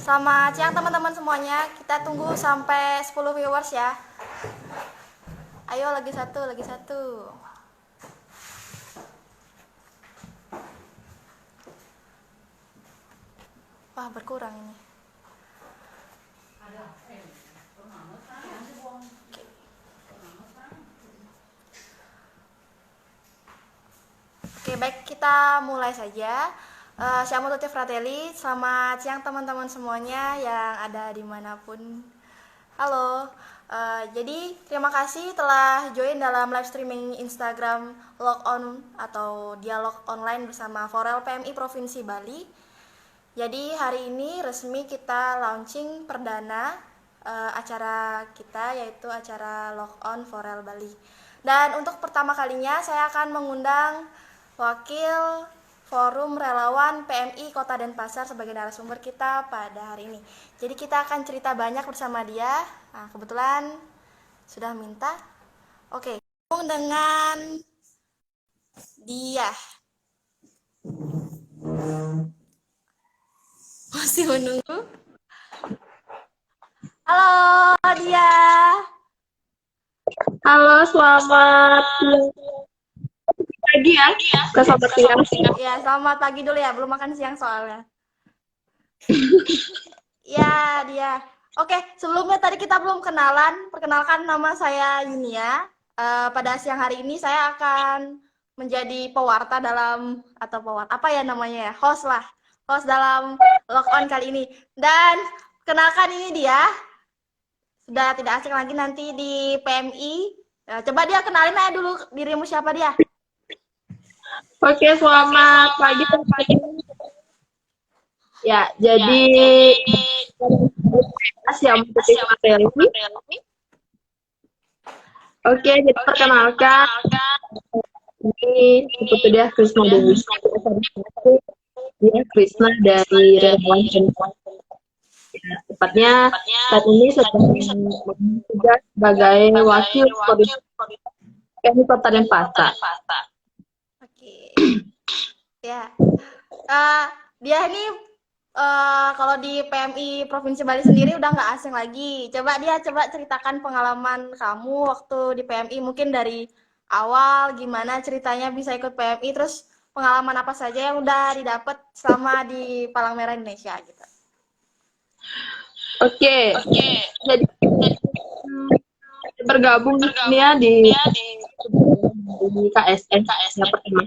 Selamat siang teman-teman semuanya. Kita tunggu sampai 10 viewers ya. Ayo lagi satu, lagi satu. Wah, berkurang ini. Oke, baik, kita mulai saja. Siamo tutti fratelli, selamat siang teman-teman semuanya yang ada dimanapun. Halo, jadi terima kasih telah join dalam live streaming Instagram Log On atau Dialog Online bersama Forel PMI Provinsi Bali. Jadi hari ini resmi kita launching perdana acara kita, yaitu acara Log On Forel Bali. Dan untuk pertama kalinya saya akan mengundang Wakil Forum Relawan PMI Kota Denpasar sebagai narasumber kita pada hari ini. Jadi kita akan cerita banyak bersama dia. Nah, kebetulan sudah minta. Oke, dengan dia. Masih menunggu. Halo dia. Halo, selamat pagi ya, ke sobat siang. Ya, selamat pagi dulu ya, belum makan siang soalnya. Ya, dia. Oke, sebelumnya tadi kita belum kenalan. Perkenalkan, nama saya Yunia. Pada siang hari ini saya akan menjadi pewarta dalam, atau pewarta, apa ya namanya ya, host lah. Host dalam Log On kali ini. Dan kenalkan, ini dia. Sudah tidak asing lagi nanti di PMI. Coba dia kenalin aja dulu dirimu, siapa dia? Oke, selamat pagi. Ya, jadi Siamo tutti fratelli. Oke, jadi perkenalkan, ini seperti dia Krisna Dewi. Dia Krisna dari Relawan Denpasar. Ya, tepatnya saat ini sedang bertugas sebagai wakil PMI Kota Denpasar. Oke. Ya. Dia ini kalau di PMI Provinsi Bali sendiri udah nggak asing lagi. Coba ceritakan pengalaman kamu waktu di PMI, mungkin dari awal gimana ceritanya bisa ikut PMI, terus pengalaman apa saja yang udah didapat selama di Palang Merah Indonesia gitu. Oke. Jadi bergabung ya di KSN ya, pertama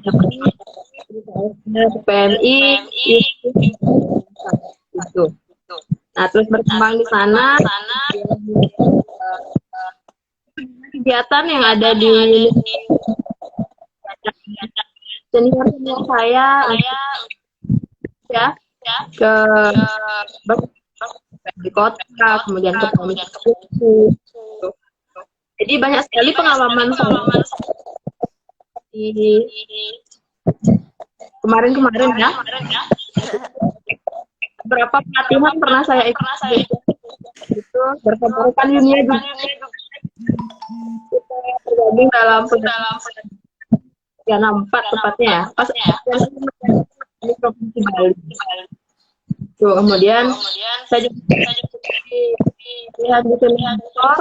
PMI itu. Nah, terus berkembang di sana kegiatan yang ada di senior saya ya ke di kota, kemudian ke jadi banyak sekali pengalaman saya di kemarin ya. Beberapa pelatihan pernah saya ikut itu bersama rekan dunia juga. Kita tergabung dalam ya 4 tepatnya ya. Pas di Provinsi Bali. Tuh, kemudian saya juga lihat di sensor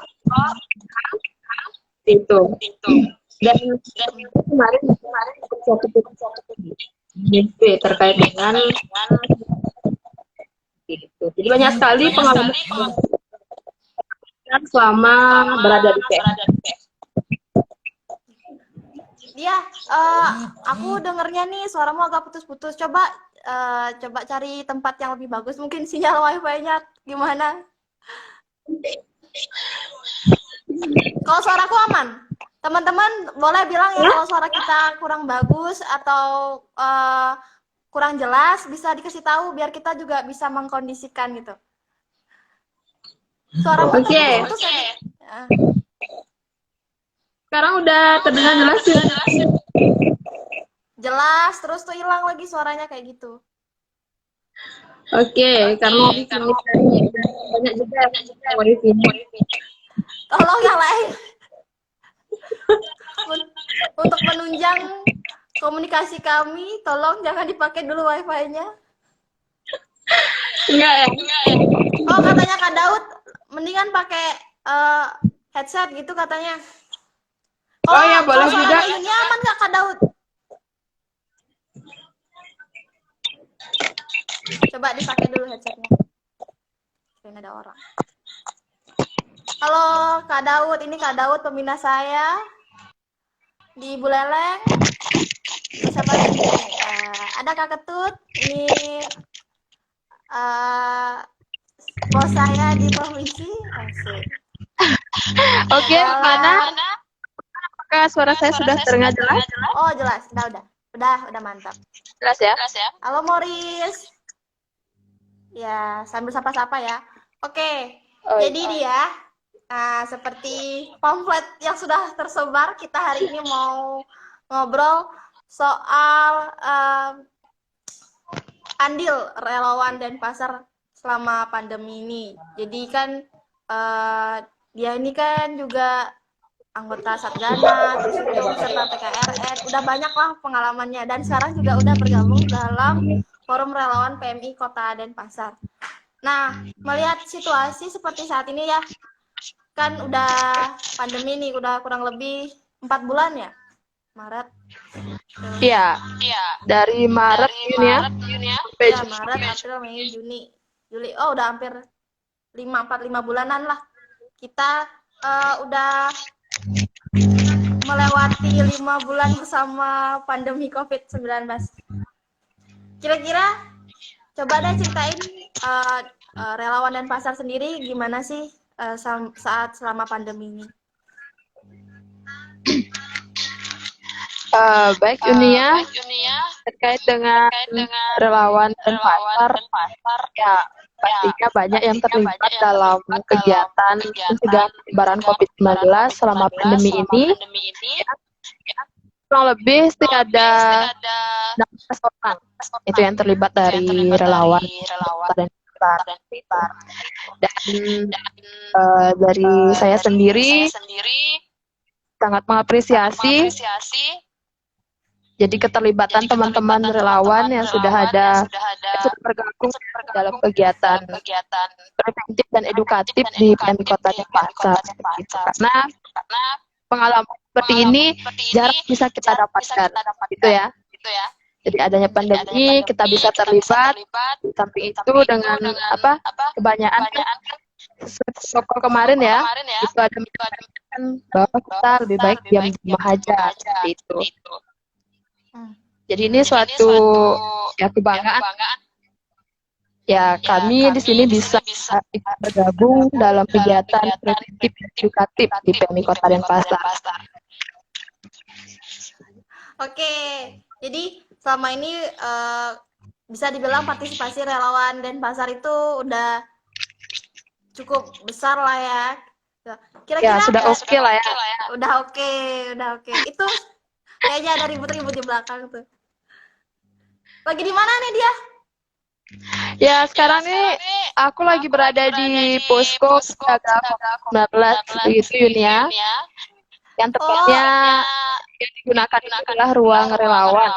itu. Dan kemarin satu terkait dengan itu. Jadi banyak sekali pengalaman selama berada di PMI. Dia, aku dengernya nih suaramu agak putus-putus. Coba cari tempat yang lebih bagus. Mungkin sinyal wifi-nya gimana? Kalau suaraku aman. Teman-teman boleh bilang ya kalau suara kita kurang bagus atau kurang jelas, bisa dikasih tahu biar kita juga bisa mengkondisikan gitu. Suaramu putus-putus aja. Sekarang udah terdengar jelas ya? Jelas, terus tuh hilang lagi suaranya kayak gitu. Oke, karena banyak juga wifi. Tolong yang lain. Untuk menunjang komunikasi kami, tolong jangan dipakai dulu wifi-nya. Enggak ya? Oh, katanya Kak Daud mendingan pakai headset gitu katanya. Oh ya, Kalau boleh juga. suaranya Yunia aman nggak Kak Daud? Coba dipakai dulu headsetnya. Kayaknya ada orang. Halo Kak Daud, ini Kak Daud pembina saya di Buleleng. Siapa lagi nih? Ada Kak Ketut, ini bos saya di provinsi. Asik. Oke, mana? Apakah suara saya sudah terdengar jelas? Oh jelas, udah mantap. Jelas ya? Halo Morris. Ya, sambil sapa-sapa ya. Oke, jadi dia seperti pamflet yang sudah tersebar, kita hari ini mau ngobrol soal andil relawan dan pasar selama pandemi ini. Jadi kan dia ini kan juga anggota Satgana, terus itu peserta PKRN, udah banyak lah pengalamannya dan sekarang juga udah bergabung dalam Forum Relawan PMI Kota Denpasar. Nah, melihat situasi seperti saat ini ya, kan udah pandemi nih, udah kurang lebih 4 bulan ya, Maret. Iya. Dari Maret Juni ya. Sampai Ya, Maret, April, Mei, Juni, Juli. Oh, udah hampir 4-5 bulanan lah. Kita udah melewati 5 bulan bersama pandemi COVID-19. Kira-kira coba deh ceritain relawan dan pasar sendiri gimana sih saat selama pandemi ini? Baik Unia, terkait dengan relawan dan pasar, ya pastinya banyak yang terlibat dalam kegiatan pencegahan penyebaran COVID-19 selama pandemi ini. Kurang lebih sih ada 16 orang itu yang terlibat dari relawan dan pasar. Dan dari saya sendiri sangat mengapresiasi jadi keterlibatan teman-teman relawan yang sudah bergabung dalam kegiatan preventif dan edukatif di PMI Kota Denpasar. Karena pengalaman seperti ini jarang bisa kita dapatkan, gitu ya. Jadi adanya pandemi kita bisa terlibat, di samping itu dengan kebanyakan protokol kemarin ya, itu ada menyatakan bahwa kita lebih baik diam di rumah aja, seperti itu. Jadi ini suatu kebanggaan. Ya, kami di sini bisa bergabung dalam kegiatan preventif dan edukatif di PMI Kota Denpasar. Oke, jadi selama ini bisa dibilang partisipasi relawan Denpasar itu udah cukup besar lah ya. Kira-kira ya sudah oke lah ya. Udah oke. Itu kayaknya ada ribut-ribut di belakang tuh. Lagi di mana nih dia? Ya sekarang nih aku lagi berada di posko penjaga COVID-19 begitu ya. Yang tepatnya yang digunakan adalah ruang relawan.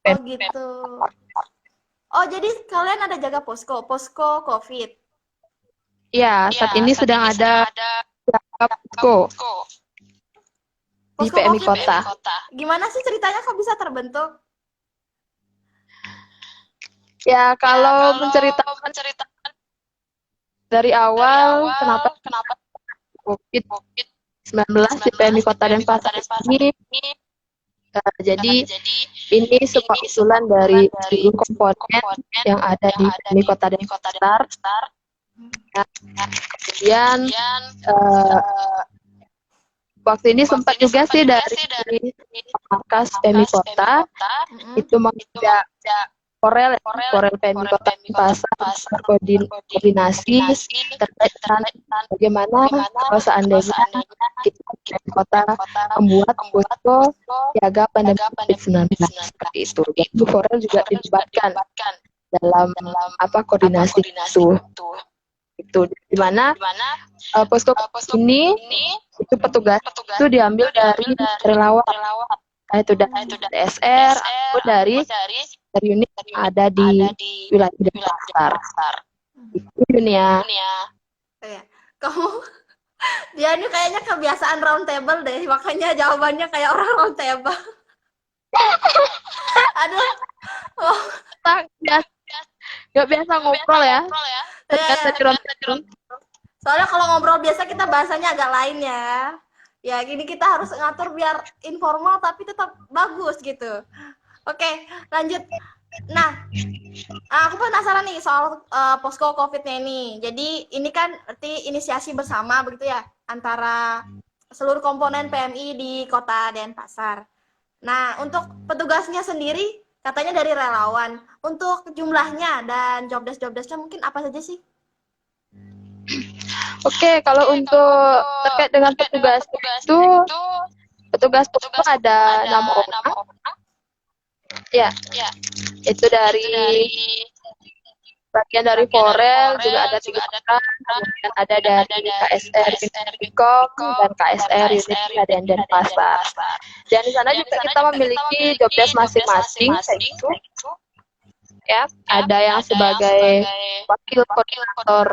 Oh gitu. Oh jadi kalian ada jaga posko COVID? Ya saat ini sedang ada jaga posko di PMI Kota. Gimana sih ceritanya kok bisa terbentuk? Ya kalau menceritakan dari awal kenapa COVID-19 di PMI Kota Denpasar ini, jadi ini sebuah usulan dari seluruh komponen yang ada di PMI Kota Denpasar. Kemudian waktu ini sempat juga sih dari markas PMI Kota itu mengajak Korel PMI Kota Denpasar koordinasi terkait dengan bagaimana kalau seandainya kita PMI Kota membuat posko siaga pandemi COVID-19 seperti itu. Jadi Korel juga dilibatkan dalam koordinasi itu di mana posko ini itu petugas itu diambil dari relawan, itu dari DSR atau dari unit yang ada di wilayah Denpasar. Itu dunia. Oh, ya. Kamu dia ini kayaknya kebiasaan round table deh, makanya jawabannya kayak orang round table. Aduh. Oh, Nggak biasa ngobrol ya. Ternyata iya. curang. Soalnya kalau ngobrol biasa kita bahasanya agak lain ya. Ya gini kita harus ngatur biar informal tapi tetap bagus gitu. Oke, lanjut. Nah, aku penasaran nih soal posko COVID-nya ini. Jadi ini kan berarti inisiasi bersama begitu ya antara seluruh komponen PMI di Kota Denpasar. Nah, untuk petugasnya sendiri katanya dari relawan. Untuk jumlahnya dan jobdesk-jobdesknya mungkin apa saja sih? Oke, kalau untuk terkait dengan petugas itu, petugas posko ada 6 orang. Ya, itu dari bagian dari Forel juga ada 3 orang, kemudian ada dari KSR Bikom dan KSR unit dan Denpasar. Dan di sana juga kita memiliki jobdesk masing-masing, yaitu ya ada yang sebagai wakil koordinator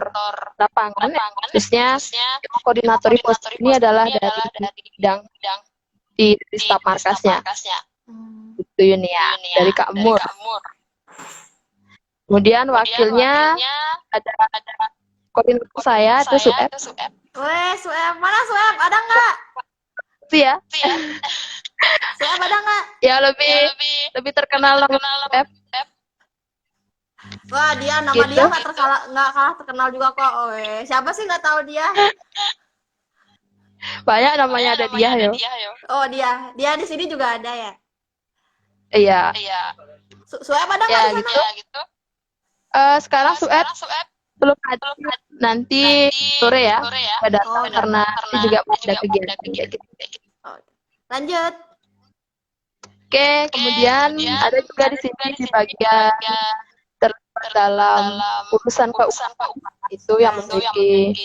lapangan, khususnya yang koordinatori pos ini adalah dari bidang di staf markasnya. Itu Yunia dari Kak Mur. Kemudian wakilnya ada koordinator saya itu Sueb. Weh, Sueb. Mana Sueb? Ada nggak? Ya. Sueb ada nggak? Ya lebih terkenal Sueb. Wah, dia nama Gitu. dia nggak kalah terkenal juga kok. Weh, siapa sih nggak tahu dia? Banyak namanya ada dia yo. Oh, dia di sini juga ada ya? Iya. Sueb ada nggak di sana? Gitu. Sekarang Sueb belum ada, nanti sore ya pada karena itu juga ada kegiatan gitu. Lanjut. Oke, kemudian ada juga di sini di bagian terlibat dalam urusan keuangan itu yang memiliki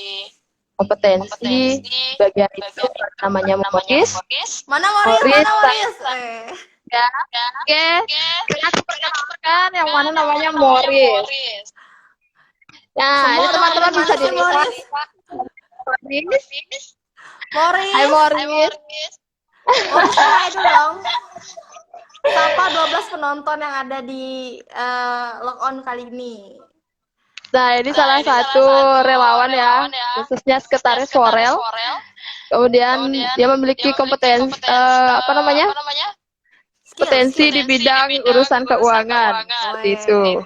kompetensi bagian itu namanya Moris. Mana Moris? Ya, oke. Aku perkenalkan yang mana namanya Moris. Nah, ini teman-teman bisa dilihat. Moris. Hai Moris. Moris, hai dulu dong. Sapa 12 penonton yang ada di log on kali ini. Nah, ini salah satu relawan ya, khususnya sekretaris Forel. Kemudian dia memiliki kompetensi potensi di bidang urusan keuangan seperti itu.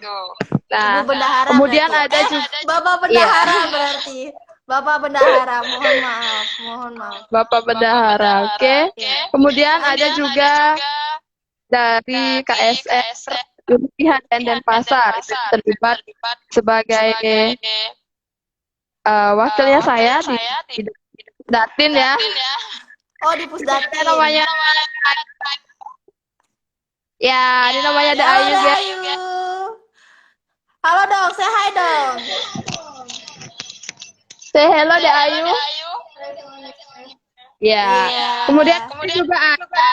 Nah, kemudian ada juga Bapak Bendahara berarti. Bapak Bendahara, mohon maaf. Bapak Bendahara, oke. Kemudian ada juga dari KSR Unit dan Denpasar itu terlibat sebagai wakilnya saya di Datin ya. Oh, di Pusdatin. Namanya ya, ini namanya ada Ayu guys. Halo dong, say hi dong. Say hello deh Ayu. Ya. Kemudian juga ada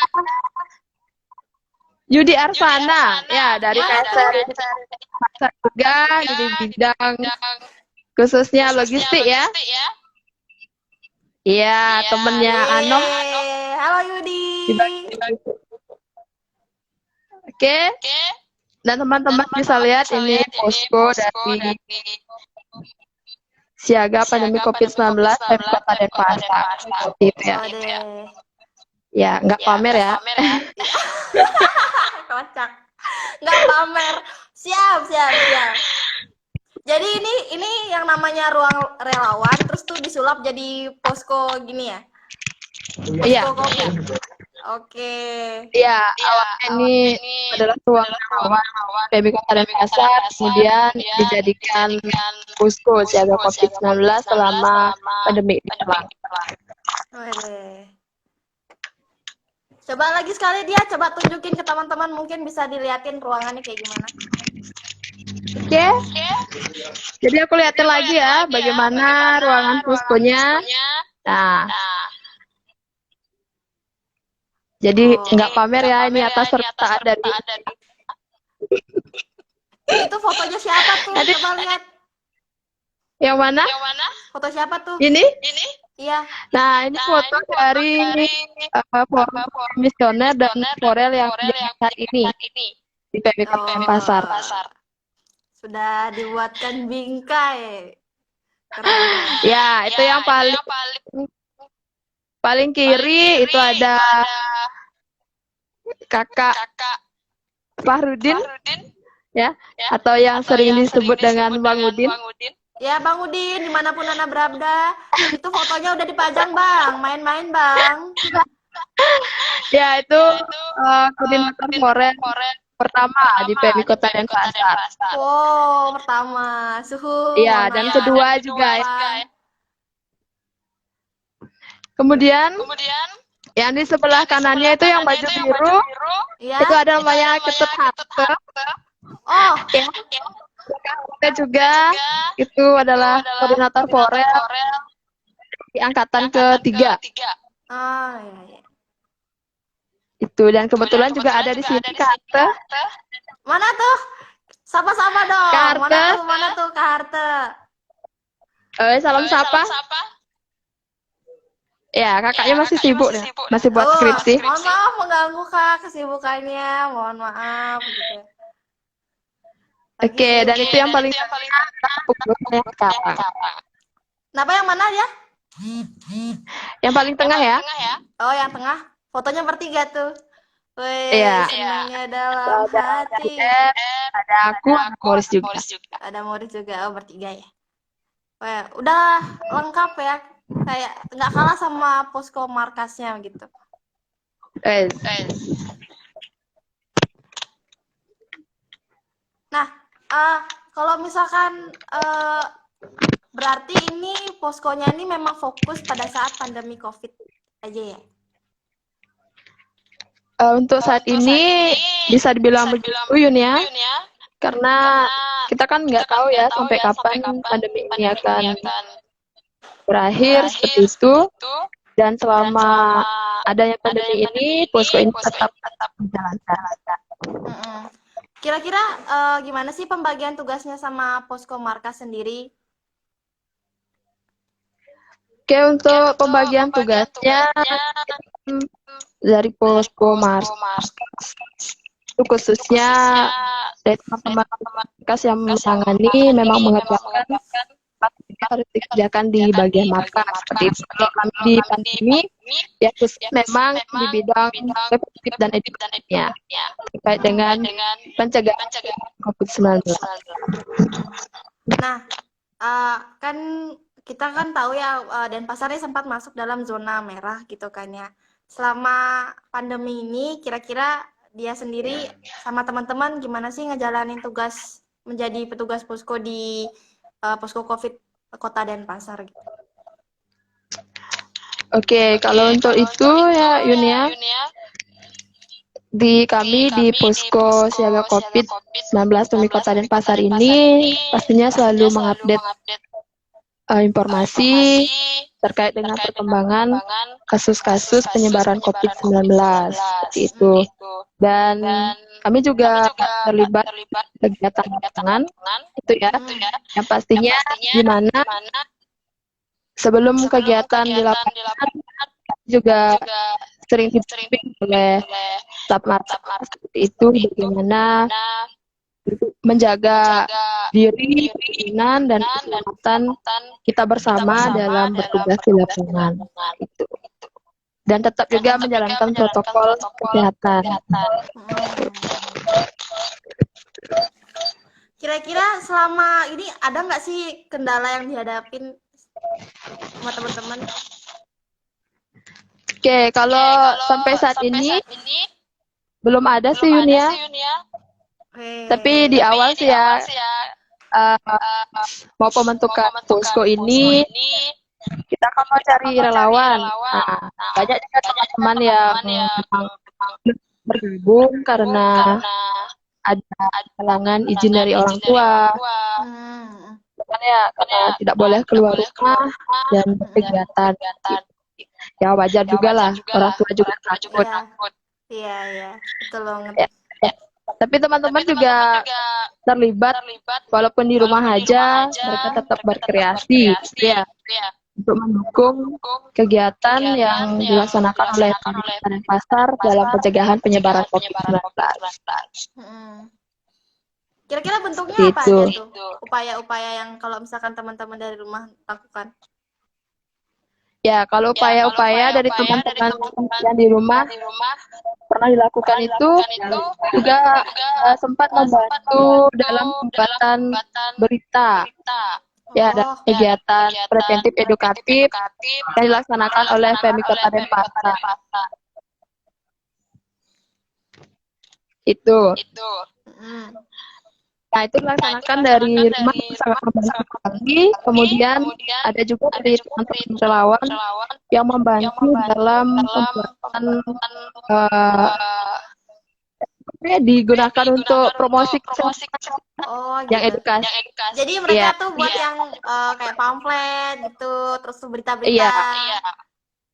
Yudi Arsana ya dari KSR juga di bidang khususnya logistik ya. Iya, temennya Anom. Halo Yudi. Oke. Dan teman-teman bisa lihat ini posko dari siaga pandemi COVID-19 Kota Denpasar. Seperti itu ya. Ya, nggak pamer ya. Kocak. Nggak pamer. Siap. Jadi ini yang namanya ruang relawan terus tuh disulap jadi posko gini ya. Iya. Oke. Iya, awalnya ini adalah ruang relawan PMI Kota Denpasar, kemudian dijadikan posko siaga COVID-19 selama pandemi ini berlangsung. Coba lagi sekali dia, coba tunjukin ke teman-teman, mungkin bisa diliatin ruangannya kayak gimana. Oke. Jadi aku liatin lagi ya bagaimana ruangan poskonya. Nah. Jadi nggak pamer ya, ini atas sertaan dari. Itu fotonya siapa tuh? Coba lihat. Yang mana? Foto siapa tuh? Ini? Iya. Nah, ini foto dari forum misioner dan Forel yang saat ini di PMK Pasar. Sudah dibuatkan bingkai. Keren. Ya, itu yang paling kiri itu ada Kakak Fahrudin, ya, atau yang sering disebut dengan Bang Udin. Ya Bang Udin, dimanapun Anda berada, itu fotonya udah dipajang Bang, main-main Bang. Ya, itu koordinator Forel pertama di PMI Kota Denpasar. Oh, pertama, suhu. Iya, dan kedua juga. Kemudian yang di sebelah kanannya itu yang baju biru, Ya. itu ada namanya Ketut Harte. Oh, Ya. Kita juga itu adalah koordinator Forel di angkatan ketiga. oh ya. Itu, dan kebetulan juga ada di sini Kak Harte. Mana tuh? Sama-sama dong. Kak Harte. Mana tuh Kak Harte? Salam sapa. Ya, kakaknya masih sibuk ya, masih buat skripsi. Mohon maaf mengganggu Kak kesibukannya, mohon maaf gitu. Oke, dan itu yang paling sekarang. Kenapa yang mana ya? Yang paling tengah ya? Oh, yang tengah. Fotonya bertiga tuh. Wih, Iya. senangnya dalam hati. Ada aku, ada Morris juga. Ada Morris juga, oh bertiga ya. Wih, udah lengkap ya. Kayak nggak kalah sama posko markasnya gitu. Nah, kalau misalkan berarti ini poskonya ini memang fokus pada saat pandemi COVID aja ya? Untuk saat ini bisa dibilang begitu Yun ya, karena kita kan nggak tahu ya sampai kapan pandemi ini akan berakhir seperti itu, dan selama adanya pandemi ini posko ini tetap menjalankan. Kira-kira gimana sih pembagian tugasnya sama posko markas sendiri? Oke, untuk pembagian tugasnya dari posko markas itu khususnya dari teman-teman markas yang menangani memang mengerjakan harus dikerjakan di bagian markas seperti itu. Kalau kami di pandemi ya khusus memang di bidang preventif dan edukasinya terkait dengan pencegahan COVID-19. Nah, kan kita kan tahu ya Denpasar ini sempat masuk dalam zona merah gitu kan ya. Selama pandemi ini kira-kira dia sendiri sama teman-teman gimana sih ngejalanin tugas menjadi petugas posko di posko COVID Kota Denpasar gitu. Oke, kalau untuk itu ya Yun ya, di kami di posko siaga COVID-19 PMI Kota Denpasar ini pastinya selalu mengupdate informasi terkait dengan perkembangan kasus-kasus penyebaran COVID-19 seperti itu. Dan kami juga terlibat kegiatan lapangan itu ya, yang pastinya di mana sebelum kegiatan di lapangan juga sering dibimbing oleh staf markas seperti itu, bagaimana menjaga diri, keamanan dan keselamatan kita bersama dalam bertugas di lapangan itu, dan tetap juga menjalankan protokol kesehatan. Kira-kira selama ini ada nggak sih kendala yang dihadapin sama teman-teman? Oke, kalau sampai saat ini belum ada sih Yun ya. Tapi di awal sih ya, mau pembentukan posko ini kita kan mau cari relawan. Nah, banyak juga teman-teman yang memang bergabung karena ada halangan izin dari orang tua. Karena tidak boleh keluar rumah dan berkegiatan. Ya wajar juga lah, orang tua juga takut. Iya, betul banget. Tapi teman-teman juga terlibat walaupun di rumah aja mereka tetap berkreasi gitu ya untuk mendukung kegiatan yang dilaksanakan oleh Pemkot Denpasar dalam pencegahan penyebaran COVID-19. Mm-mm. Kira-kira bentuknya apa Gitu. aja tuh? Upaya-upaya yang kalau misalkan teman-teman dari rumah lakukan? Ya, kalau upaya-upaya dari teman-teman yang di rumah pernah dilakukan itu juga sempat membantu dalam pembuatan berita. Ya, ada Oh, kegiatan preventif edukatif yang dilaksanakan oleh Pemkot Denpasar. Itu. mm. Nah, itu dilaksanakan dari rumah sangat membantu sekali. Kemudian ada juga dari teman-teman relawan yang membantu dalam pembuatan digunakan untuk promosi Oh, yang gitu. edukasi. Jadi mereka Iya. tuh buat yang kayak pamflet gitu, terus tuh berita-berita. Iya.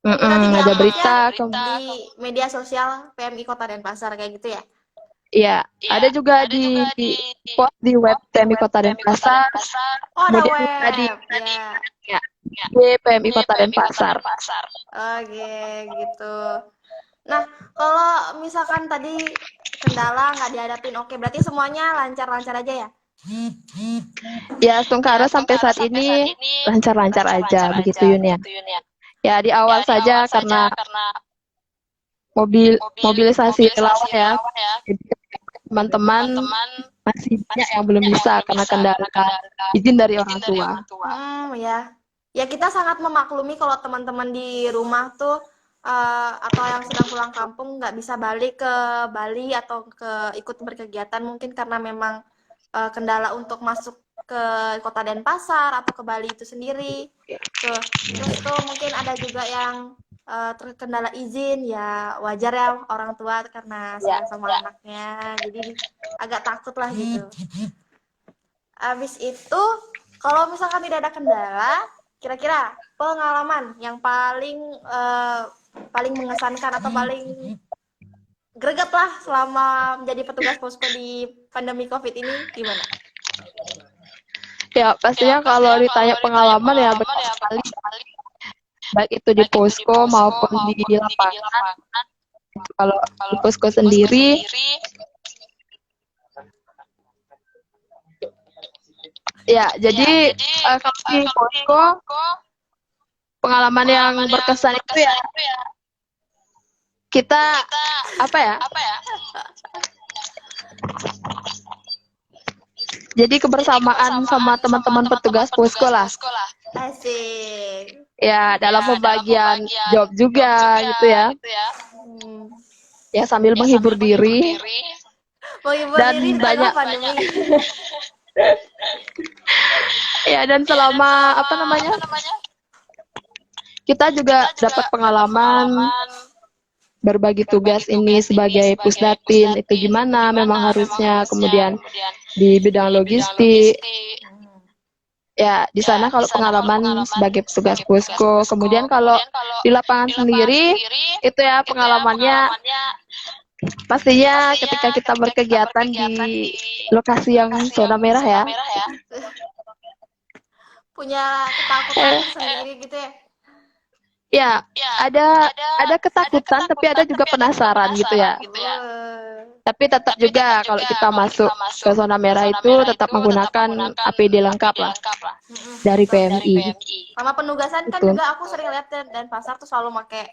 Itu nanti Ada diuploadnya berita, di media sosial PMI Kota Denpasar kayak gitu ya? iya. Ada juga di post di web PMI Kota Denpasar. Oh, ada Kemudian web. tadi Ya. di PMI Kota Denpasar. Oke, gitu. Nah, kalau misalkan tadi kendala nggak dihadapin, oke, berarti semuanya lancar-lancar aja ya? Ya, Sungkara sampai saat ini lancar-lancar aja begitu Yun ya. Ya, di awal saja karena mobilisasi relawan ya. Jadi, teman-teman masih banyak yang belum bisa karena kendala izin dari orang tua. Ya. Ya kita sangat memaklumi kalau teman-teman di rumah tuh atau yang sedang pulang kampung nggak bisa balik ke Bali atau ikut berkegiatan mungkin karena memang kendala untuk masuk ke Kota Denpasar atau ke Bali itu sendiri. Tuh, terus tuh mungkin ada juga yang terkendala izin, ya wajar ya orang tua karena sayang sama anaknya, jadi agak takut lah gitu. Abis itu, kalau misalkan tidak ada kendala, kira-kira pengalaman yang paling mengesankan atau paling greget lah selama menjadi petugas posko di pandemi COVID ini gimana? Ya, pastinya kalau ditanya pengalaman ya banyak sekali. Baik itu di posko maupun di lapangan. Kalau di posko sendiri, ya jadi kalau di posko pengalaman yang berkesan itu ya kita apa ya? Jadi kebersamaan sama teman-teman petugas posko lah. Asik. Ya, dalam pembagian job juga gitu ya. Ya sambil menghibur diri. Menghibur Dan diri di tengah banyak pandemi. Ya, dan selama apa namanya? Kita juga dapat pengalaman berbagi tugas ini sebagai pusdatin itu gimana memang harusnya, kemudian di bidang logistik. Ya, di sana kalau pengalaman sebagai petugas posko, kemudian kalau di lapangan sendiri itu ya pengalamannya pastinya ketika kita berkegiatan di lokasi yang zona merah ya. Punya ketakutan sendiri gitu ya. Ya, ada ketakutan tapi ada juga penasaran gitu ya. Tapi tetap juga kalau kita masuk ke zona merah itu tetap menggunakan APD lengkap lah dari PMI. Sama penugasan kan Betul. juga aku sering lihat dan pasar tuh selalu pakai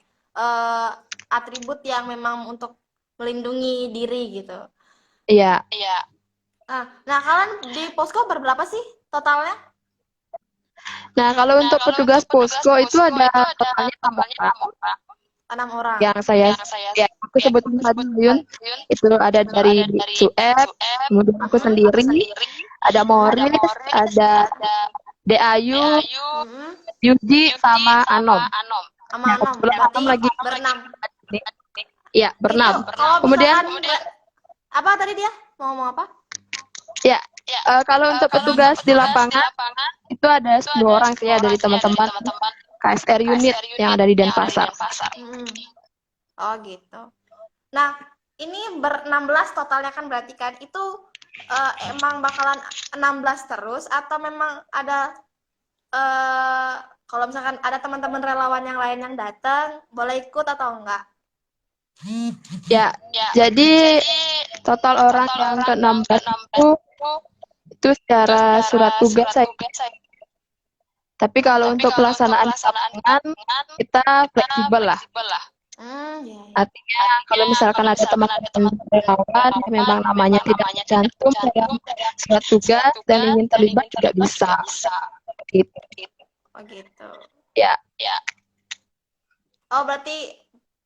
atribut yang memang untuk melindungi diri gitu. Iya. Nah kalian di posko berberapa sih totalnya? Nah, kalau untuk petugas posko itu ada totalnya 6 orang. Yang saya ya aku sebutin tadi Yun, itu ada dari Sueb, kemudian aku sendiri, ada Moris, ada Deayu, Yuji sama Anom. Sama Anom, berarti lagi berenam. Iya, berenam. Kalau Kemudian apa tadi dia? Mau ngomong apa? ya, kalau untuk petugas di lapangan itu ada 10 orang sih ya dari teman-teman KSR unit yang ada di Denpasar. Oh gitu. Nah, ini ber-16 totalnya kan berarti kan itu emang bakalan 16 terus atau memang ada kalau misalkan ada teman-teman relawan yang lain yang datang boleh ikut atau enggak? Ya, jadi total orang yang ke-16 itu secara surat tugas saya. Tapi kalau untuk pelaksanaan di lapangan kita fleksibel lah. Ya. Artinya kalau misalkan ada teman-teman relawan yang memang namanya tidak tercantum dalam surat tugas dan ingin terlibat juga bisa. Gitu. Oh gitu. Ya. Oh berarti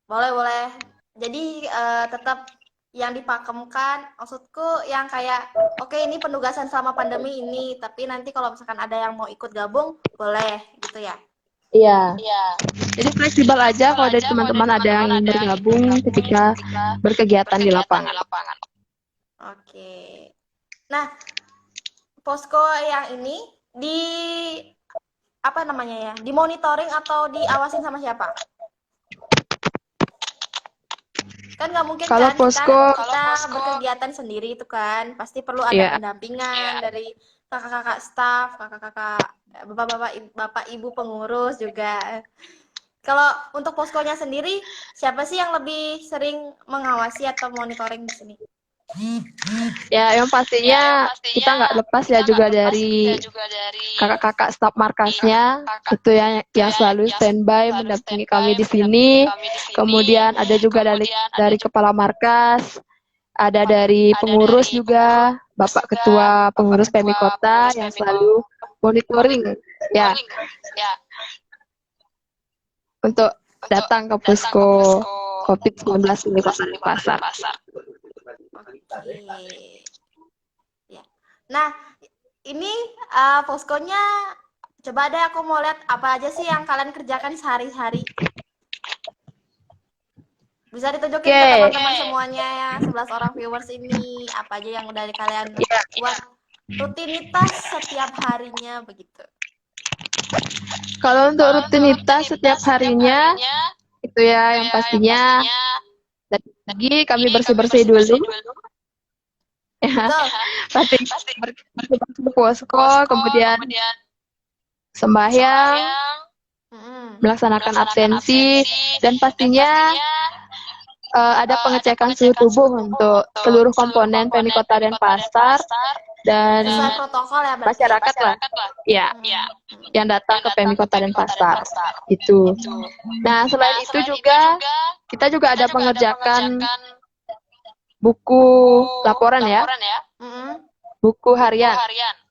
boleh. Jadi tetap yang dipakemkan, maksudku yang kayak oke ini penugasan selama pandemi ini, tapi nanti kalau misalkan ada yang mau ikut gabung boleh gitu ya. Iya. Jadi fleksibel aja kalau dari teman-teman ada yang ingin bergabung ketika berkegiatan di lapangan. Oke. Nah, posko yang ini di apa namanya ya? Dimonitoring atau diawasin sama siapa? Kan nggak mungkin Kalau kan posko- kita berkegiatan sendiri itu kan pasti perlu ada pendampingan dari kakak-kakak staf, kakak-kakak bapak ibu pengurus juga. Kalau untuk poskonya sendiri siapa sih yang lebih sering mengawasi atau monitoring di sini? Ya, yang pastinya kita nggak lepas ya juga dari kakak-kakak staf markasnya, itu yang selalu standby mendampingi kami di sini. Kemudian ada juga dari kepala markas, ada dari pengurus juga, Bapak Ketua Pengurus PMI Kota yang selalu monitoring ya untuk datang ke posko COVID-19 di Kota Denpasar. Oke. Ya. Nah, ini poskonya coba deh aku mau lihat apa aja sih yang kalian kerjakan sehari-hari. Bisa ditunjukin ke teman-teman semuanya ya, 11 orang viewers ini, apa aja yang udah kalian buat rutinitas setiap harinya begitu. Kalau untuk rutinitas setiap harinya, itu ya yang pastinya dari pagi kami bersih-bersih dulu. Ya, pasti bersih-bersih posko, kemudian sembahyang, melaksanakan absensi, dan pastinya ada pengecekan suhu tubuh untuk seluruh komponen PMI Kota Denpasar dan sesuai protokol ya berarti. Masyarakat lah, ya, yang datang ke PMI Kota Denpasar itu. Nah, selain itu juga kita juga ada mengerjakan buku laporan ya, buku harian.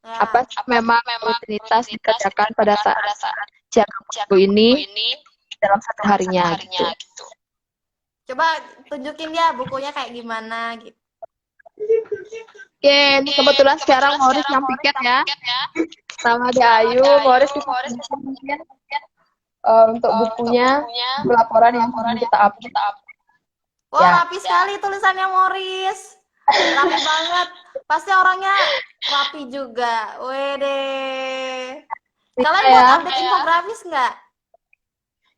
Apa memang rutinitas dikerjakan pada saat cetak buku ini dalam satu harinya gitu. Coba tunjukin ya bukunya kayak gimana gitu. Oke, ini kebetulan sekarang Morris yang piket ya. Sama ada Ayu, Morris kita mungkin untuk bukunya, laporan yang kita update. Wah, rapi sekali tulisannya Morris. Rapi banget. Pasti orangnya rapi juga. Wede. Kalian buat update infografis nggak?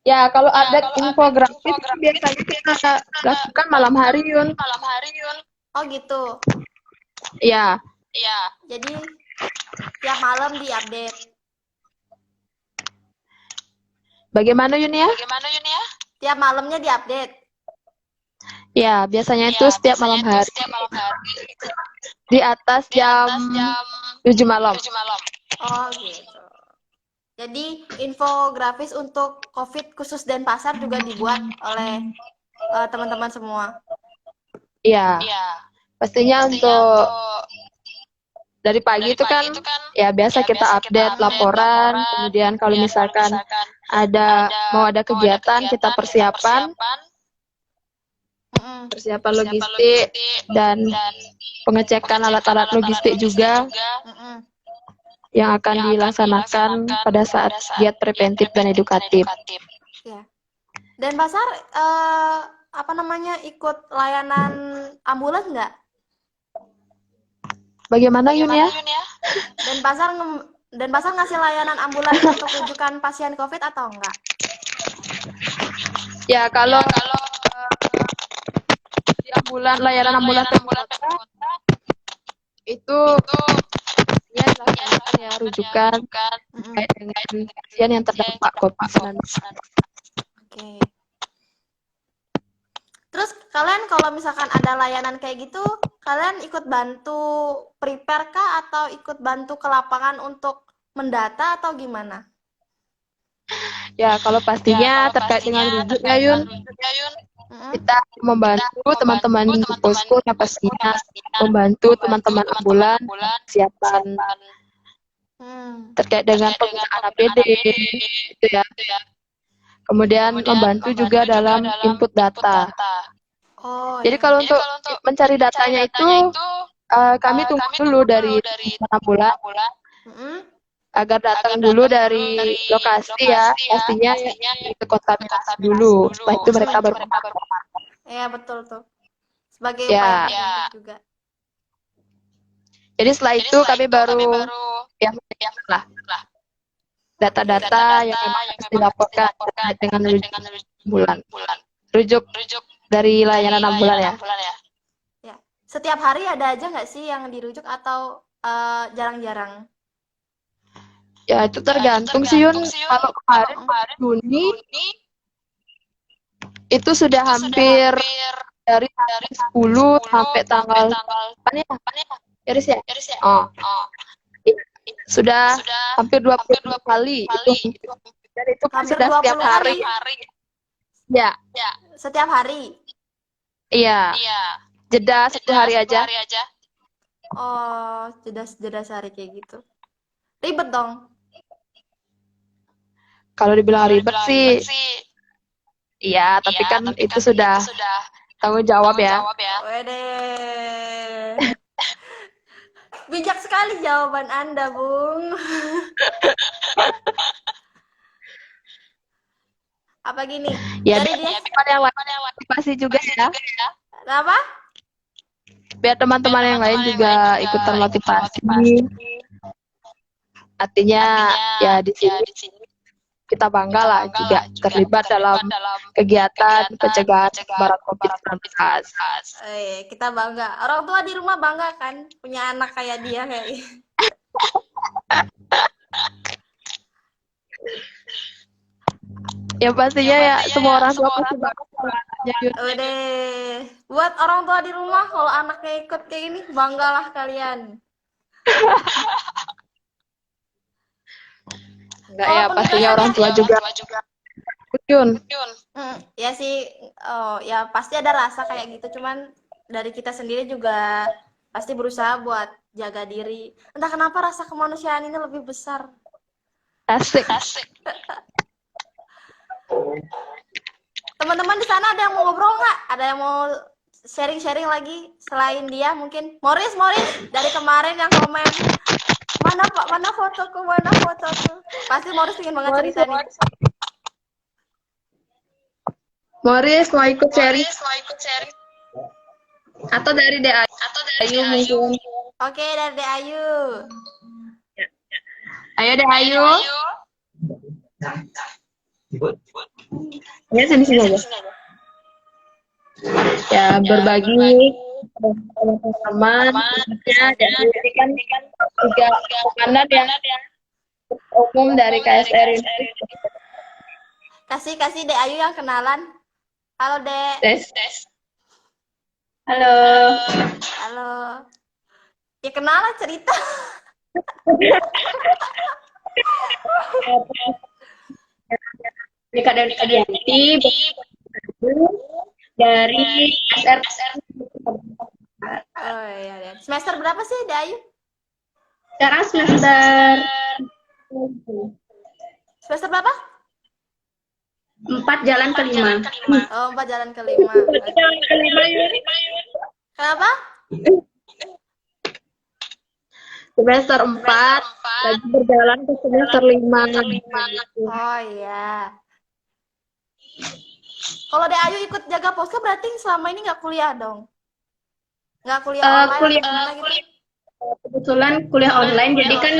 Ya, kalau ada infografis itu biasanya kita lakukan malam hari, Yun. Oh gitu. Iya. Jadi tiap malam diupdate. Bagaimana Yun ya? Tiap malamnya diupdate. Ya, biasanya itu setiap malam hari. Di atas jam 7 malam. Oh gitu. Jadi infografis untuk COVID khusus Denpasar juga dibuat oleh teman-teman semua. Iya. Pastinya untuk dari pagi itu kan ya biasa kita update laporan, kemudian kalau misalkan mau ada kegiatan kita persiapan logistik dan pengecekan alat-alat logistik juga yang akan dilaksanakan pada saat giat preventif dan edukatif. Ya. Denpasar ikut layanan ambulans nggak? Bagaimana Yun ya? Denpasar ngasih layanan ambulans untuk rujukan pasien COVID atau enggak? Ya, kalau di layanan ambulan PMI Kota itu ya dilaksanakan ya rujukan terkait dengan pasien yang terdampak COVID-19. Oke. Terus kalian kalau misalkan ada layanan kayak gitu, kalian ikut bantu prepare kah atau ikut bantu ke lapangan untuk mendata atau gimana? Ya, kalau pastinya terkait dengan rujuk ya Yun, kita membantu teman-teman di posko yang pastinya membantu teman-teman ambulan persiapan terkait dengan penggunaan APD gitu ya. Kemudian membantu juga dalam input data. Oh, Jadi ya. kalau untuk mencari datanya itu kami tunggu dulu dari ambulan agar datang dulu dari lokasi ya, pastinya terkontaminasi dulu. Setelah itu mereka baru Ya, betul tuh. Sebagai Ya. upaya preventif juga. Jadi setelah itu kami baru yang lah data-data yang memang harus dilaporkan terkait dengan rujuk dari layanan ambulan ya. Ya. Setiap hari ada aja nggak sih yang dirujuk atau jarang-jarang? Ya itu tergantung sih Yun. Kalau kemarin Juni itu sudah hampir dari tanggal 10 sampai tanggal apa ya? Iris ya? Oh. Sudah hampir 20 kali itu. Dan itu kan Hampir sudah 20 setiap hari. Ya. Setiap hari? Iya. Jeda 1 hari aja. Oh, jeda sehari kayak gitu. Ribet dong. Kalau dibilang ribet sih, iya, tapi kan itu sudah tanggung jawab ya. Wede. Bijak sekali jawaban Anda, Bung. Apa gini? Ya, Dari dia teman yang lain motivasi juga ya. apa? Biar teman-teman yang lain juga ikut termotivasi. Artinya ya di sini kita bangga lah juga terlibat dalam kegiatan pencegahan penyebaran COVID-19. Kita bangga. Orang tua di rumah bangga kan punya anak kayak dia kayak. Ya pastinya ya semua orang tua pasti bangga. Udah. Buat orang tua di rumah kalau anaknya ikut kayak gini banggalah kalian. Enggak ya, pastinya orang tua juga. Yun. Ya sih, ya pasti ada rasa kayak gitu, cuman dari kita sendiri juga pasti berusaha buat jaga diri. Entah kenapa rasa kemanusiaan ini lebih besar. Asik. Teman-teman di sana ada yang mau ngobrol nggak? Ada yang mau sharing-sharing lagi selain dia mungkin? Morris dari kemarin yang komen mana pak, mana fotoku. Pasti Morris ingin banget cerita nih. Morris mau ikut sharing? Atau dari Ayu mungkin? Oke, dari Ayu. Ayo deh Ayu. Ya sini aja. Ya berbagi teman-teman ya, dan ini kan juga komandan ya umum dari KSR ini. Kasih Dek Ayu yang kenalan. Halo Dek. Tes. Halo. Ya kenalan cerita. Ini Kak Dewi Kadianti dari SR. Oh iya. Semester berapa sih Dek Ayu? Sekarang semester berapa? 4 jalan ke 5. Oh, 4 jalan ke 5. Jalan ke 5 Yuri. Kenapa? Semester 4 lagi berjalan ke semester 5. Oh iya. Kalau Dek Ayu ikut jaga posko berarti selama ini nggak kuliah dong? Nggak kuliah online? Kuliah gitu? Kebetulan kuliah online, jadi kan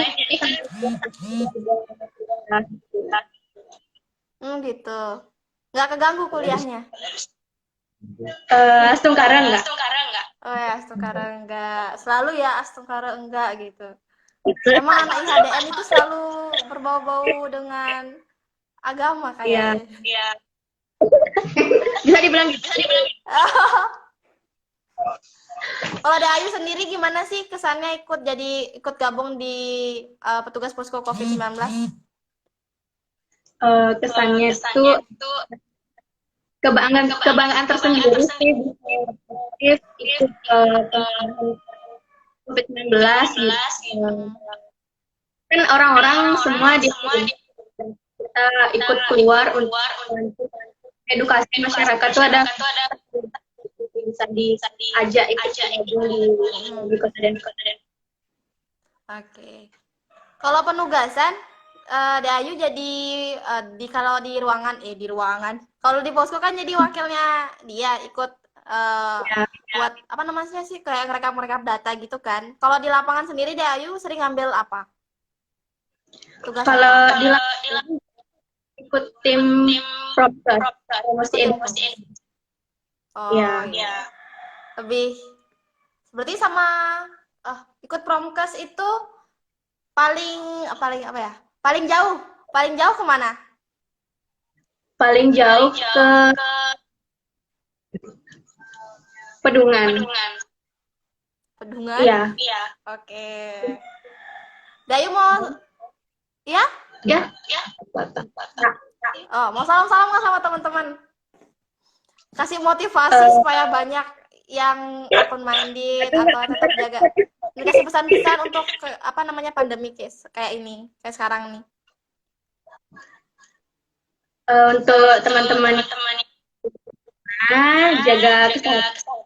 gitu. Nggak keganggu kuliahnya? Tungkaran nggak? Oh ya, Astungkara enggak. Selalu ya Astungkara enggak gitu. Emang anak IHDN itu selalu berbau-bau dengan agama Iya, kayaknya. bisa dibilang gitu. Kalau ada Ayu sendiri gimana sih kesannya ikut gabung di petugas posko COVID-19? Kesannya itu kebanggaan tersendiri sih ikut COVID-19 gitu. Kan orang-orang semua di kita ikut keluar untuk edukasi masyarakat tuh ada bisa diajak ikut gabung di kota Depok. Oke. Kalau penugasan di Ayu jadi kalau di ruangan. Kalau di posko kan jadi wakilnya dia ikut buat apa namanya sih kayak ngerekap data gitu kan. Kalau di lapangan sendiri di Ayu sering ngambil apa? Tugas Kalau apa? di lapangan ikut tim promosi edukasi. Oh Iya. iya. Lebih berarti sama ikut promkes itu paling apa ya? Paling jauh kemana? Paling jauh ke Pedungan. Pedungan? Iya. Oke. Dayu mau ya? Ya. Oh, mau salam-salam nggak sama teman-teman? Kasih motivasi supaya banyak yang open minded atau tetap jaga. Dikasih pesan-pesan untuk apa namanya pandemi kayak ini, kayak sekarang nih. Untuk teman-teman jaga kesehatan.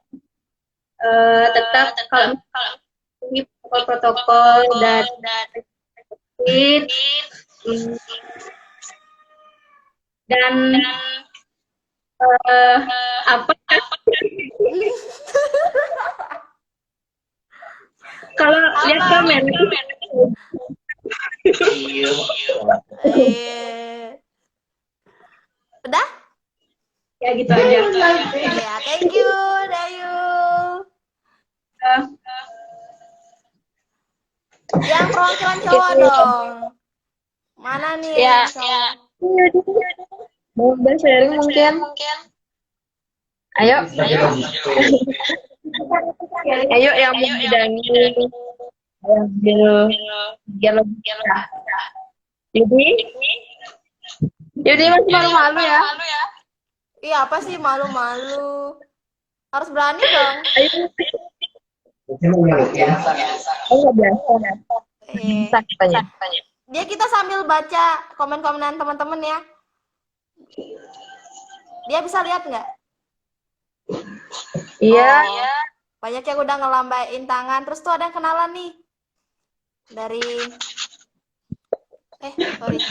Tetap kalau ini protokol dan apa kalau lihat kamera udah ya gitu aja ya. Thank you Dayu. Yang perwakilan cowok dong, mana nih ya mau sharing mungkin ayo yang membidangi biar lebih jadi masih malu-malu ya. Iya, apa sih malu-malu? Harus berani dong. Oh, biasa. Dia kita sambil baca komen-komenan teman-teman ya. Dia bisa lihat nggak? Iya. Banyak yang udah ngelambain tangan. Terus tuh ada yang kenalan nih. Dari sorry.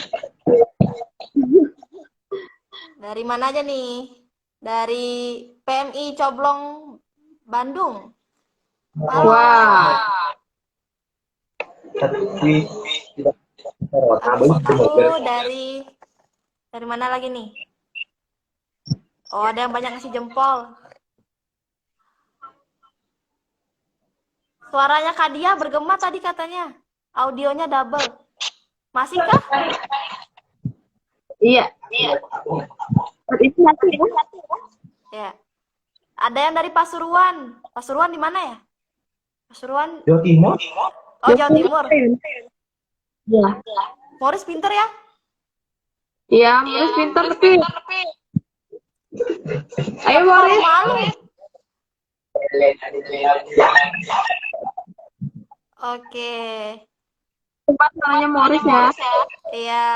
Dari mana aja nih? Dari PMI Coblong Bandung. Halo. Wah. Dari mana lagi nih? Oh, ada yang banyak ngasih jempol. Suaranya Kadia bergema tadi katanya. Audionya double. Masih kah? Iya. Itu masih ya. Ada yang dari Pasuruan. Pasuruan di mana ya? Pasuruan. Jawa Timur. Oh, Jawa Timur. Iya. Morris pinter ya? Iya, Morris pinter tapi. Ayo Morris. Malu. Oke. Tempat namanya Morris ya. Iya.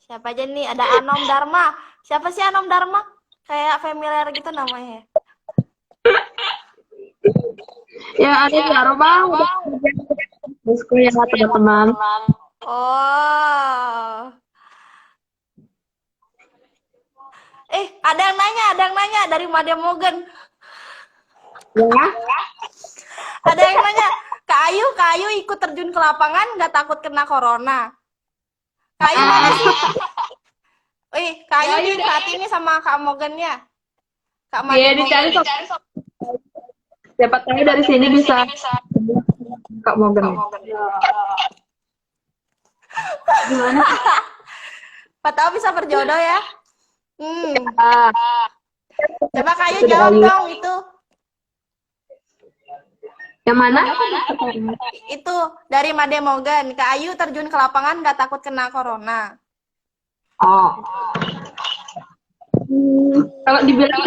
Siapa aja nih? Ada Anom Dharma. Siapa sih Anom Dharma? Kayak familiar gitu namanya. Ya, ada di Aroma. Bosku ya, teman-teman. Oh. Ada yang nanya dari Madam Morgan. Ya. Ada yang nanya, Kak Ayu ikut terjun ke lapangan nggak takut kena corona? Kak Ayu mana sih? Kak Ayu di saat ini sama Kak Morgan ya? Kak Madam Iya, dicari Siapa tahu dari sini bisa Kak Morgan. Gimana? Pak tahu bisa berjodoh ya. Ah, Coba Kak Ayu Sudah jawab Ayu. dong itu. Yang mana? Itu dari Made Morgan. Kak Ayu terjun ke lapangan nggak takut kena corona. Oh. Kalau dibilang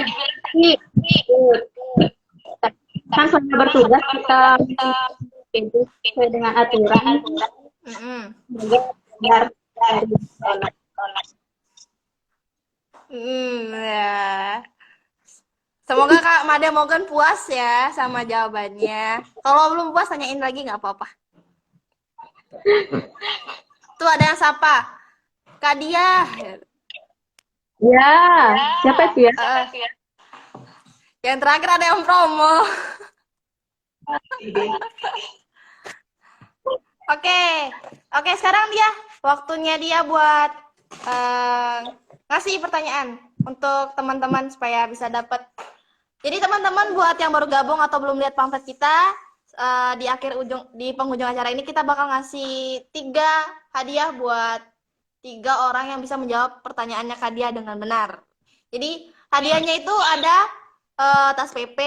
sih, kan selama bertugas kita itu sesuai dengan aturan. Mm-mm. Semoga benar dari corona. Ya. Semoga Kak Made Morgan puas ya sama jawabannya. Kalau belum puas tanyain lagi nggak apa-apa. Tuh ada yang sapa. Kak Dia. Ya, siapa itu ya? Yang terakhir ada yang promo. Oke, sekarang dia waktunya dia buat ngasih pertanyaan untuk teman-teman supaya bisa dapat. Jadi teman-teman buat yang baru gabung atau belum lihat pamflet kita, di penghujung acara ini kita bakal ngasih 3 hadiah buat 3 orang yang bisa menjawab pertanyaannya Kak Dia dengan benar. Jadi hadiahnya itu ada tas PP,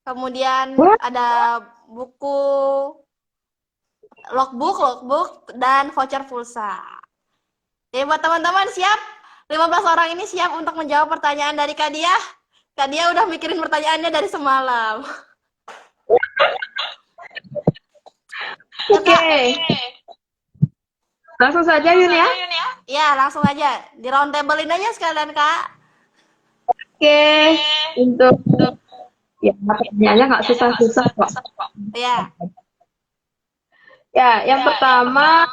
kemudian ada buku logbook dan voucher pulsa. Jadi buat teman-teman siap? 15 orang ini siap untuk menjawab pertanyaan dari Kak Dia? Kak Dia udah mikirin pertanyaannya dari semalam. Oke. Langsung saja Yun ya. Ya, langsung aja. Di round table-in aja sekalian, Kak. Oke. Untuk ya pertanyaannya nggak susah-susah kok. Ya. Ya, yang pertama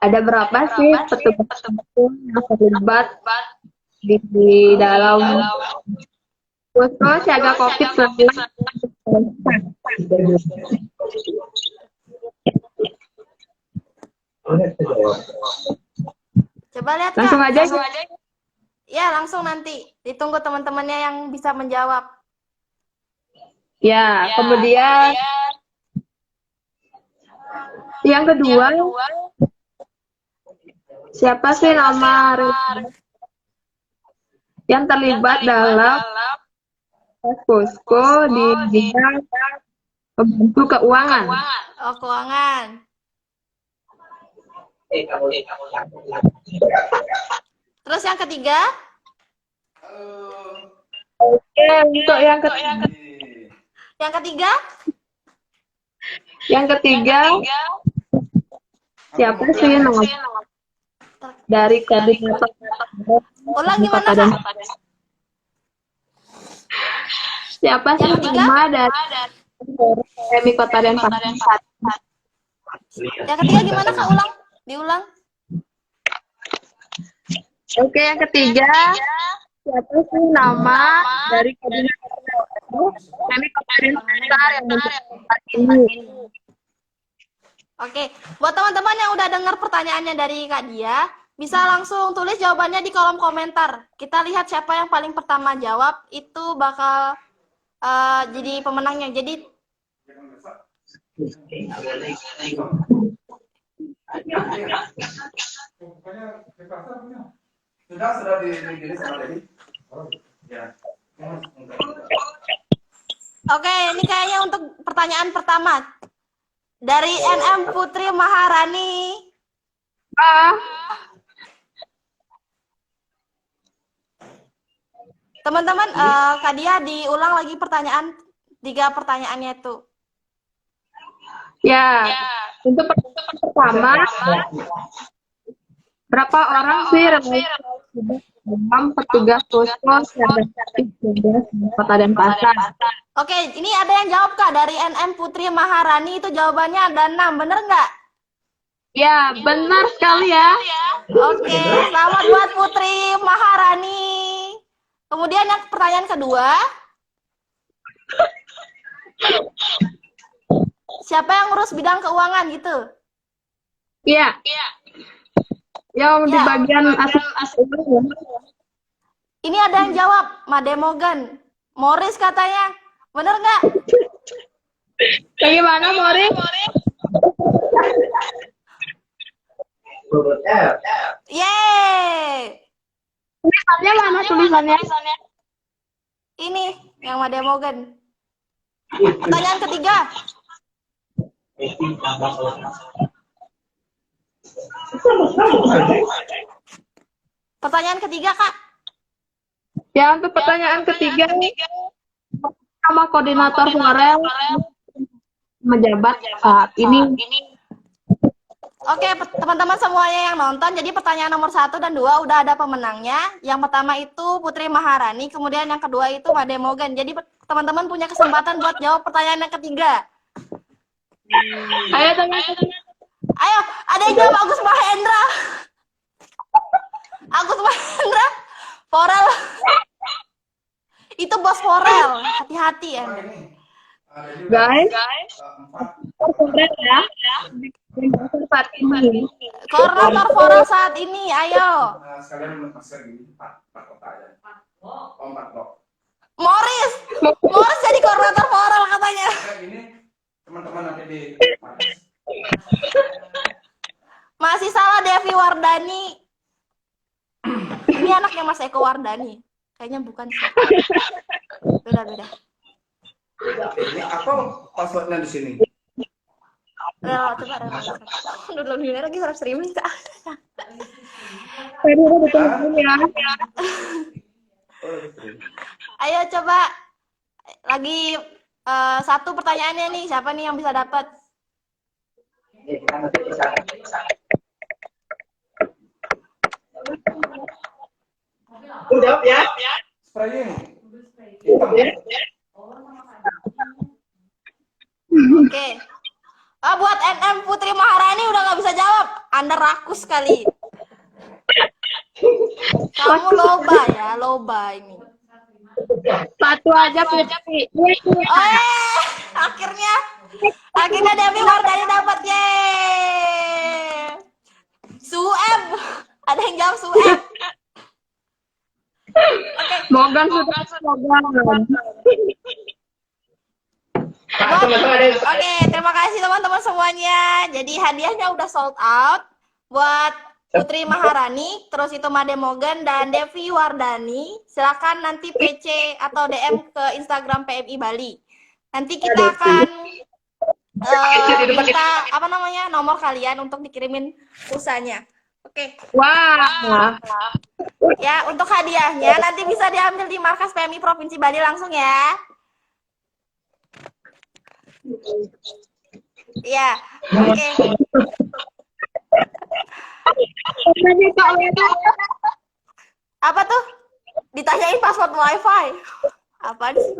ada berapa sih petugas yang terlibat di dalam posko siaga COVID-19? Coba lihat, Kak. Langsung aja. Ya, langsung nanti. Ditunggu teman-temannya yang bisa menjawab. Ya, kemudian yang kedua, siapa sih nama yang terlibat dalam posko di bidang pembantu keuangan? Oh, keuangan. Terus yang ketiga? Oke, untuk yang ketiga. Yang ketiga? Yang ketiga, siapa sih nama dari koordinator? Ulang gimana, Kak? Siapa sih nama dari Kemi Kota Denpasar? Yang ketiga gimana, Kak? Diulang. Oke, yang ketiga, siapa sih nama dari koordinator Kemi Kota Denpasar yang menjawab ini? Oke, buat teman-teman yang udah dengar pertanyaannya dari Kak Dia, bisa langsung tulis jawabannya di kolom komentar. Kita lihat siapa yang paling pertama jawab, itu bakal jadi pemenangnya. Jadi sudah dirilis sama Dedi. Ya. Oke, ini kayaknya untuk pertanyaan pertama dari NM Putri Maharani. Teman-teman, Kak Dia diulang lagi 3 pertanyaannya itu. Ya, untuk pertanyaan pertama, berapa orang sih dalam petugas posko siaga COVID-19 Kota Denpasar? Oke, ini ada yang jawab, Kak, dari NM Putri Maharani. Itu jawabannya ada 6, bener nggak? Ya, benar sekali ya. Oke, selamat buat Putri Maharani. Kemudian yang pertanyaan kedua, siapa yang ngurus bidang keuangan gitu? Iya. Yang di bagian atas. Ini ada yang jawab, Made Morgan. Morris katanya. Bener nggak? Bagaimana, Mori? Huruf F. Yeay. Tulisannya mana tulisannya? Ini yang Made Morgan. Pertanyaan ketiga. Pertanyaan ketiga, Kak. Ya, untuk pertanyaan ketiga, sama koordinator Farel menjabat saat ini. Oke, teman-teman semuanya yang nonton, jadi pertanyaan nomor 1 dan 2 udah ada pemenangnya. Yang pertama itu Putri Maharani, kemudian yang kedua itu Made Morgan. Jadi teman-teman punya kesempatan buat jawab pertanyaan yang ketiga. Ayo, tanya. Ayo, ada yang jawab Agus Mahendra. Agus Mahendra, Forel. Itu bos Forel, hati-hati ya. Guys, Farel ya. Saat ini. Koordinator Forel saat ini, ayo. Sekalian masker gini, 4 kota aja. Oh, 4 blok. Morris jadi koordinator Forel katanya. Ini teman-teman nanti di Masih salah Devi Wardani. Ini anaknya Mas Eko Wardani. Kayaknya bukan sih. Beda. Ini apa passwordnya di sini? Coba. Udah lagi harus streaming, Kak. Ya. Ayo coba lagi satu pertanyaannya nih, siapa nih yang bisa dapat? Jawab ya. Spraying. Oke. Buat NM Putri Maharani udah nggak bisa jawab. Anda rakus sekali. Kamu loba ini. Satu aja, Putri. Akhirnya Devi Wardani dapat, yeay. Sueb. Ada yang jawab Sueb. Morgan. Oke, terima kasih teman-teman semuanya. Jadi hadiahnya udah sold out buat Putri Maharani, terus itu Made Morgan dan Devi Wardani. Silakan nanti PC atau DM ke Instagram PMI Bali. Nanti kita akan minta nomor kalian untuk dikirimin pulsanya. Oke. Wah. Ya, untuk hadiahnya nanti bisa diambil di markas PMI Provinsi Bali langsung ya. Ya, oke. Apa tuh? Ditanyain password WiFi. Apa sih?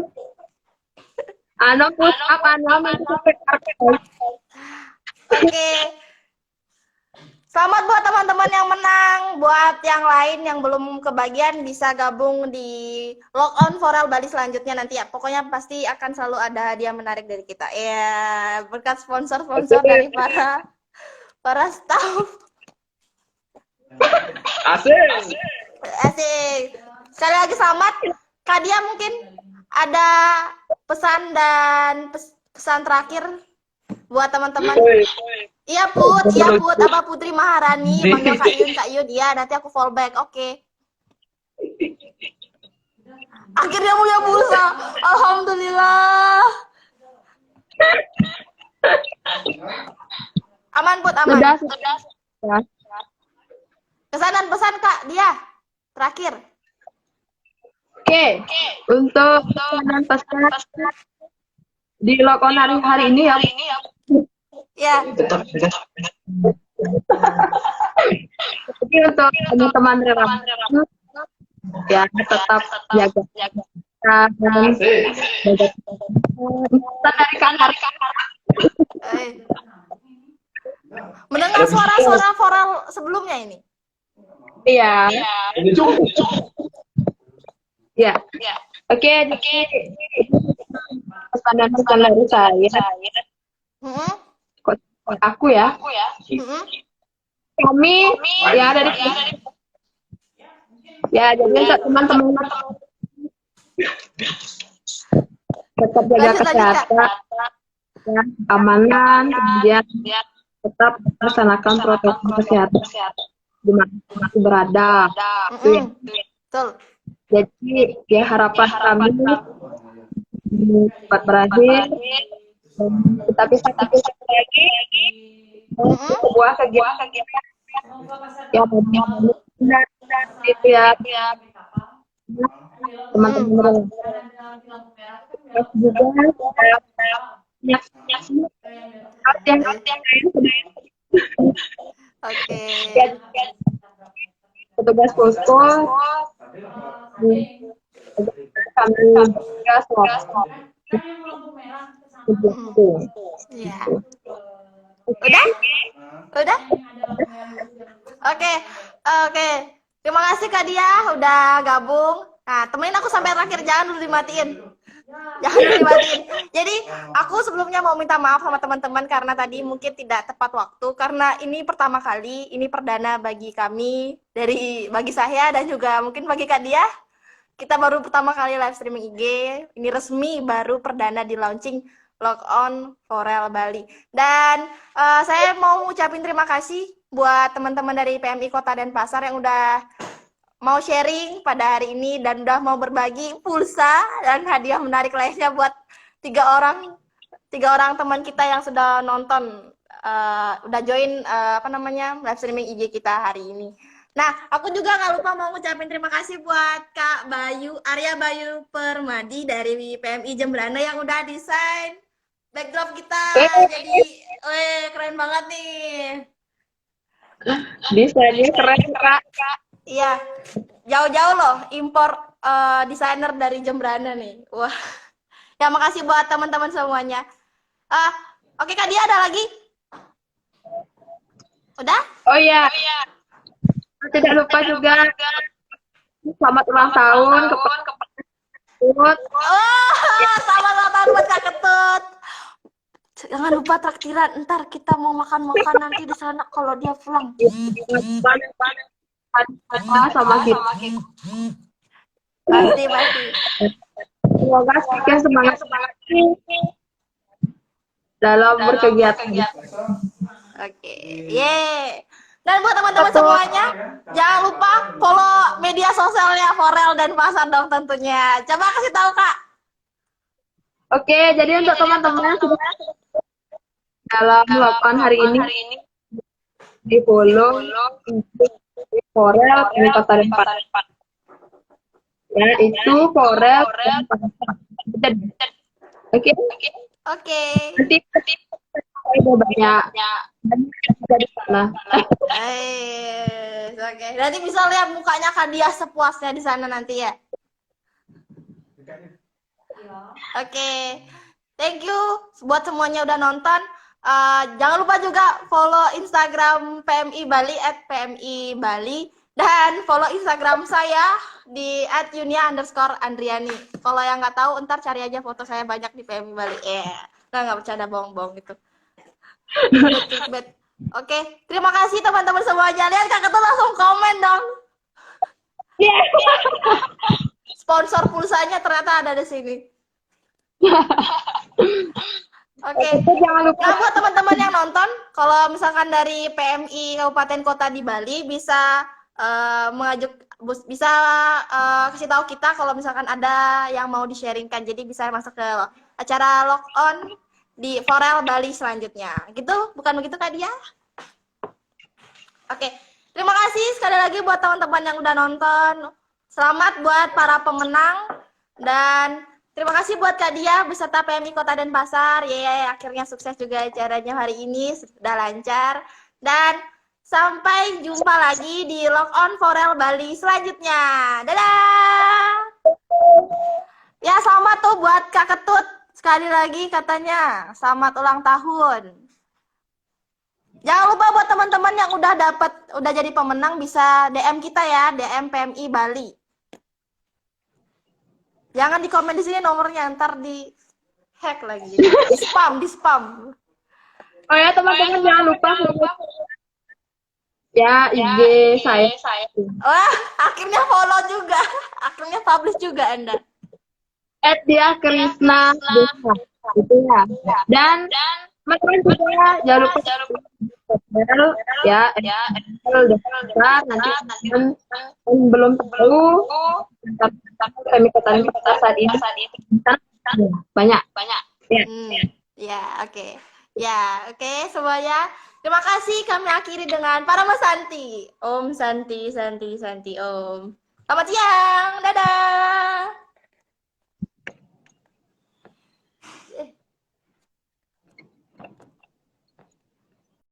Oke. Selamat buat teman-teman yang menang. Buat yang lain yang belum kebagian bisa gabung di log on Forel Bali selanjutnya nanti ya. Pokoknya pasti akan selalu ada hadiah menarik dari kita. Ya, berkat sponsor-sponsor dari para staff. Asik. Sekali lagi selamat. Kak Dia mungkin ada pesan dan pesan terakhir buat teman-teman. Iya Put, apa Putri Maharani, panggil Kak Yun, iya nanti aku fallback, oke. Akhirnya punya pulsa, alhamdulillah. Aman Put, aman. Sudah. Kesan dan pesan Kak Dia, terakhir. Oke. Untuk pesan pesan di logon hari ini ya. Ya. Jadi untuk teman-teman relawan ya tetap jaga dari kantor. Mendengar suara-suara Forel sebelumnya ini. Iya. Ya. Oke. Pesan dari saya. Aku ya. Kami ya dari ya jadi untuk teman-teman tetap jaga Lanjut Kak. kesehatan, ya, keamanan, kemudian tetap melaksanakan protokol kesehatan di mana masih berada. Itu ya. Betul. Jadi ya harapan kami cepat berakhir, dan kita bisa ketemu lagi untuk sebuah kegiatan yang benar itu ya teman-teman. Terus juga saya yang Oke. petugas posko kami juga selalu Iya. Udah? Udah? Oke. Oke. Terima kasih Kak Dia udah gabung. Nah, temenin aku sampai terakhir, jangan dulu dimatiin. Jangan dulu dimatiin. Jadi, aku sebelumnya mau minta maaf sama teman-teman karena tadi mungkin tidak tepat waktu karena ini pertama kali, ini perdana bagi kami bagi saya dan juga mungkin bagi Kak Dia. Kita baru pertama kali live streaming IG. Ini resmi baru perdana di launching Log On Forel Bali. Dan saya mau ngucapin terima kasih buat teman-teman dari PMI Kota Denpasar yang udah mau sharing pada hari ini dan udah mau berbagi pulsa dan hadiah menarik lainnya buat tiga orang teman kita yang sudah nonton, udah join live streaming IG kita hari ini. Nah, aku juga nggak lupa mau ngucapin terima kasih buat Kak Arya Bayu Permadi dari PMI Jembrana yang udah desain backdrop kita. Jadi, keren banget nih. desainnya keren Kak. Iya, jauh-jauh loh impor desainer dari Jembrana nih. Wah, ya makasih buat teman-teman semuanya. Oke Kak Dia, ada lagi? Udah? Oh iya, tidak lupa juga selamat ulang tahun kepada Ketut. Selamat ulang tahun buat Kak Ketut. Jangan lupa traktiran, ntar kita mau makan-makan nanti di sana kalau dia pulang. Sama kita. Pasti. Semoga semakin semangat dalam berkegiatan. Oke, yeay. Dan buat teman-teman semuanya, jangan lupa follow media sosialnya Forel dan Pasar dong tentunya. Coba kasih tahu Kak. Oke, jadi untuk teman-teman dalam melakukan hari ini di follow Forel di Kota Denpasar. Ya, itu Forel. Oke. Nanti ada banyak dari sana. Oke. Nanti bisa lihat mukanya Kak Dia sepuasnya di sana nanti ya. Oke. Thank you buat semuanya udah nonton. Jangan lupa juga follow Instagram PMI Bali @PMI Bali dan follow Instagram saya di @yunia_andriani. Kalau yang nggak tahu, ntar cari aja foto saya banyak di PMI Bali. Nggak bercanda, bohong-bohong gitu. Oke, terima kasih teman-teman semuanya. Lihat Kak Ketut langsung komen dong. Sponsor pulsanya ternyata ada di sini. Oke. Jangan lupa. Nah, buat teman-teman yang nonton, kalau misalkan dari PMI Kabupaten Kota di Bali bisa kasih tahu kita kalau misalkan ada yang mau di-sharingkan. Jadi bisa masuk ke acara Log On di Forel Bali selanjutnya. Gitu? Bukan begitu Kak Dia? Oke. Terima kasih sekali lagi buat teman-teman yang udah nonton. Selamat buat para pemenang dan terima kasih buat Kak Dia beserta PMI Kota Denpasar. Akhirnya sukses juga acaranya hari ini, sudah lancar. Dan sampai jumpa lagi di Log On Forel Bali selanjutnya. Dadah! Ya, selamat tuh buat Kak Ketut. Sekali lagi katanya, selamat ulang tahun. Jangan lupa buat teman-teman yang udah jadi pemenang bisa DM kita ya, DM PMI Bali. Jangan di komen di sini nomornya, ntar di hack lagi. Di spam. Oh ya teman-teman jangan lupa ya IG saya. Wah, akhirnya follow juga. Akhirnya publish juga Anda. Dia Krisna Desa itu ya. Dan teman-teman juga jangan lupa ya daftar nanti teman belum tahu pemikotan kita saat ini banyak ya. Ya, oke. Ya, oke semuanya. Terima kasih, kami akhiri dengan Parama Santi. Om Santi, Santi, Santi, Om. Selamat siang, dadah.